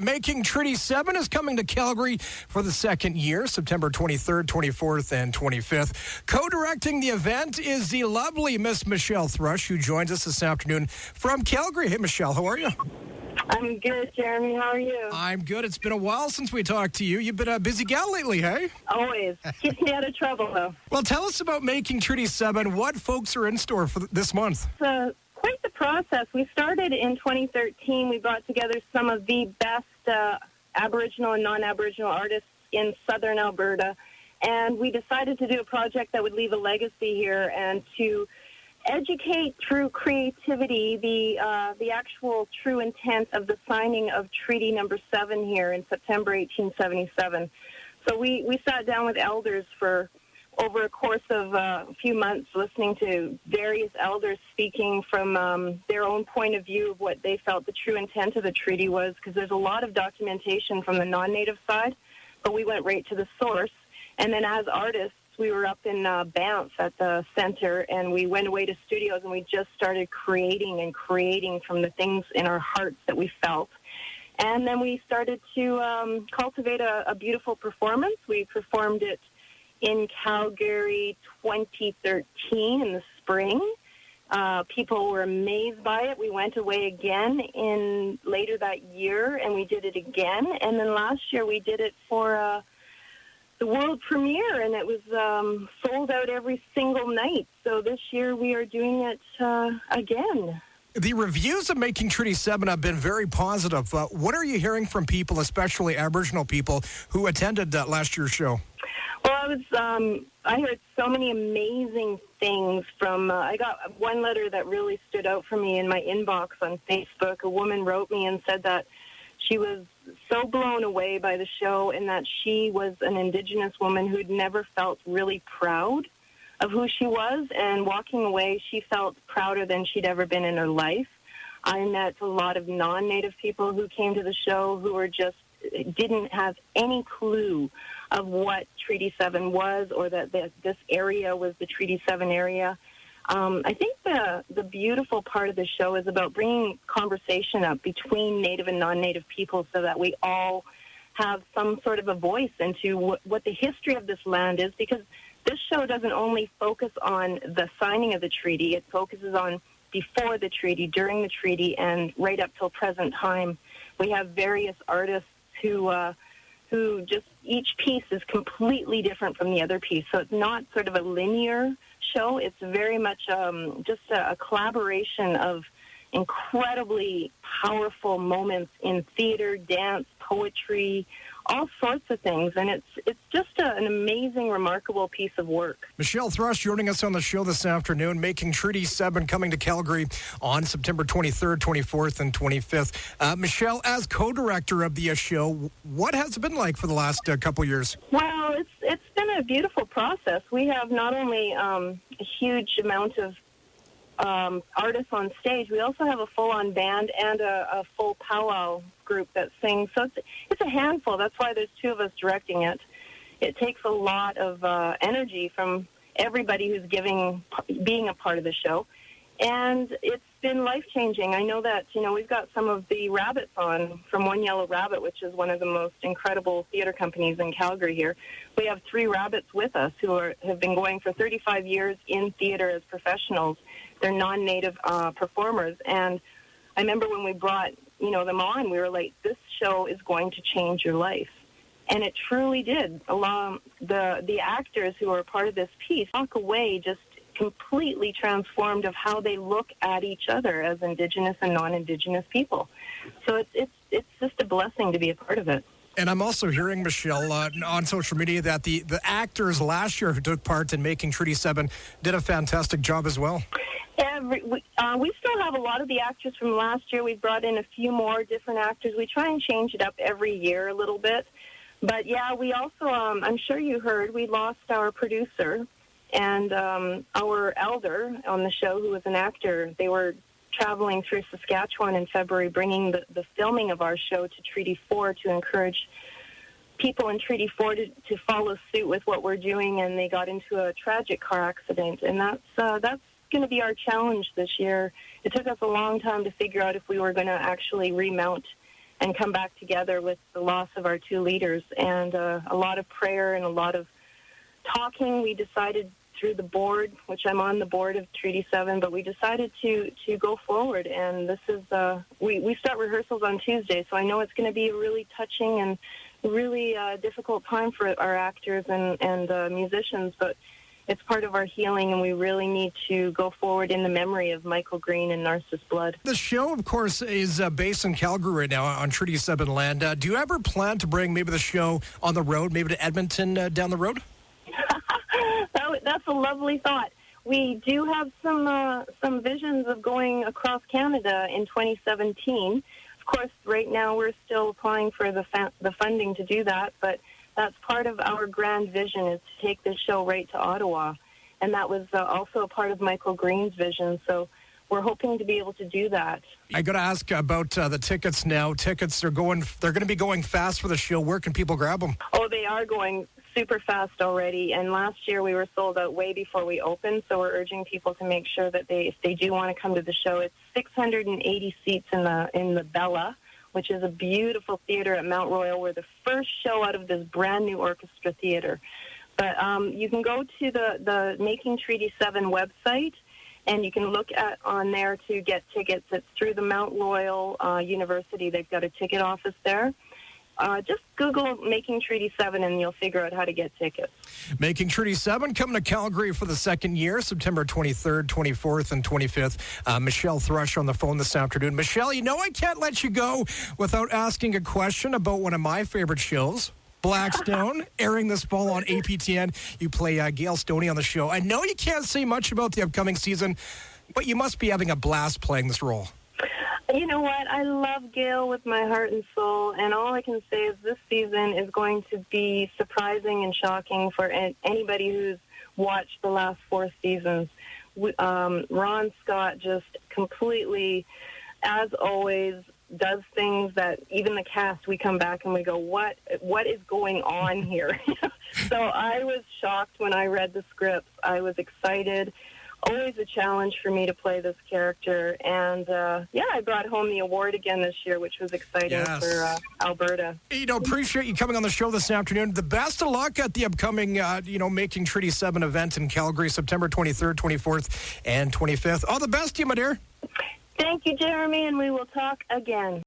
Making Treaty 7 is coming to Calgary for the second year, September 23rd, 24th, and 25th. Co-directing the event is the lovely Miss Michelle Thrush, who joins us this afternoon from Calgary. Hey, Michelle, how are you? I'm good, Jeremy. How are you? I'm good. It's been a while since we talked to you. You've been a busy gal lately, hey? Always. Keeps me out of trouble, though. Well, tell us about Making Treaty 7. What folks are in store for this month? Quite the process. We started in 2013. We brought together some of the best Aboriginal and non-Aboriginal artists in southern Alberta, and we decided to do a project that would leave a legacy here and to educate through creativity the actual true intent of the signing of Treaty Number 7 here in September 1877. So we sat down with elders for over a course of a few months, listening to various elders speaking from their own point of view of what they felt the true intent of the treaty was, because there's a lot of documentation from the non-native side, but we went right to the source. And then as artists, we were up in Banff at the center, and we went away to studios, and we just started creating from the things in our hearts that we felt. And then we started to cultivate a beautiful performance. We performed it in Calgary 2013 in the spring. People were amazed by it. We went away again in later that year, and we did it again. And then last year we did it for the world premiere, and it was sold out every single night. So this year we are doing it again. The reviews of Making Treaty 7 have been very positive. What are you hearing from people, especially Aboriginal people, who attended last year's show? Well, I heard so many amazing things from, I got one letter that really stood out for me in my inbox on Facebook. A woman wrote me and said that she was so blown away by the show, and that she was an Indigenous woman who'd never felt really proud of who she was, and walking away, she felt prouder than she'd ever been in her life. I met a lot of non-Native people who came to the show who were just didn't have any clue of what Treaty 7 was, or that this area was the Treaty 7 area. I think the beautiful part of the show is about bringing conversation up between Native and non-Native people so that we all have some sort of a voice into what the history of this land is, because this show doesn't only focus on the signing of the treaty, it focuses on before the treaty, during the treaty, and right up till present time. We have various artists who just each piece is completely different from the other piece. So it's not sort of a linear show. It's very much just a collaboration of incredibly powerful moments in theater, dance, poetry, all sorts of things. And it's just an amazing, remarkable piece of work. Michelle Thrush joining us on the show this afternoon, Making Treaty 7 coming to Calgary on September 23rd, 24th, and 25th. Michelle, as co-director of the show, what has it been like for the last couple years? Well, it's been a beautiful process. We have not only a huge amount of artists on stage, we also have a full-on band and a full powwow group that sings. So it's a handful. That's why there's two of us directing it. It takes a lot of energy from everybody who's being a part of the show. And it's been life-changing. I know that, we've got some of the rabbits on from One Yellow Rabbit, which is one of the most incredible theater companies in Calgary here. We have 3 rabbits with us who have been going for 35 years in theater as professionals. They're non-Native performers. And I remember when we brought, them on, we were like, this show is going to change your life. And it truly did. Along the actors who are a part of this piece walk away just completely transformed of how they look at each other as Indigenous and non-Indigenous people. So it's just a blessing to be a part of it. And I'm also hearing, Michelle, on social media that the actors last year who took part in Making Treaty 7 did a fantastic job as well. We still have a lot of the actors from last year. We've brought in a few more different actors. We try and change it up every year a little bit. But, yeah, we also, I'm sure you heard, we lost our producer and our elder on the show, who was an actor. They were traveling through Saskatchewan in February, bringing the filming of our show to Treaty 4 to encourage people in Treaty 4 to follow suit with what we're doing, and they got into a tragic car accident. And that's going to be our challenge this year. It took us a long time to figure out if we were going to actually remount and come back together with the loss of our two leaders. And a lot of prayer and a lot of talking. We decided through the board, which I'm on the board of Treaty 7, but we decided to go forward. And this is, we start rehearsals on Tuesday, so I know it's going to be a really touching and really difficult time for our actors and musicians, but it's part of our healing, and we really need to go forward in the memory of Michael Green and Narcissus Blood. The show, of course, is based in Calgary right now on Treaty 7 land. Do you ever plan to bring maybe the show on the road, maybe to Edmonton down the road? That's a lovely thought. We do have some visions of going across Canada in 2017. Of course, right now we're still applying for the funding to do that, but that's part of our grand vision, is to take this show right to Ottawa. And that was also a part of Michael Green's vision. So we're hoping to be able to do that. I got to ask about the tickets now. Tickets they're going to be going fast for the show. Where can people grab them? Oh, they are going super fast already. And last year we were sold out way before we opened. So we're urging people to make sure that if they do want to come to the show, it's 680 seats in the Bella, which is a beautiful theater at Mount Royal. We're the first show out of this brand new orchestra theater. But you can go to the Making Treaty 7 website, and you can look on there to get tickets. It's through the Mount Royal University. They've got a ticket office there. Just Google Making Treaty 7 and you'll figure out how to get tickets. Making Treaty 7 coming to Calgary for the second year, September 23rd, 24th, and 25th. Michelle Thrush on the phone this afternoon. Michelle, you know I can't let you go without asking a question about one of my favorite shows, Blackstone, airing this fall on APTN. You play Gail Stoney on the show. I know you can't say much about the upcoming season, but you must be having a blast playing this role. You know what? I love Gail with my heart and soul, and all I can say is this season is going to be surprising and shocking for anybody who's watched the last 4 seasons. Ron Scott just completely, as always, does things that even the cast, we come back and we go, what is going on here? So I was shocked when I read the script. I was excited. Always a challenge for me to play this character. And, I brought home the award again this year, which was exciting for Alberta. Appreciate you coming on the show this afternoon. The best of luck at the upcoming, Making Treaty 7 event in Calgary, September 23rd, 24th, and 25th. All the best to you, my dear. Thank you, Jeremy, and we will talk again.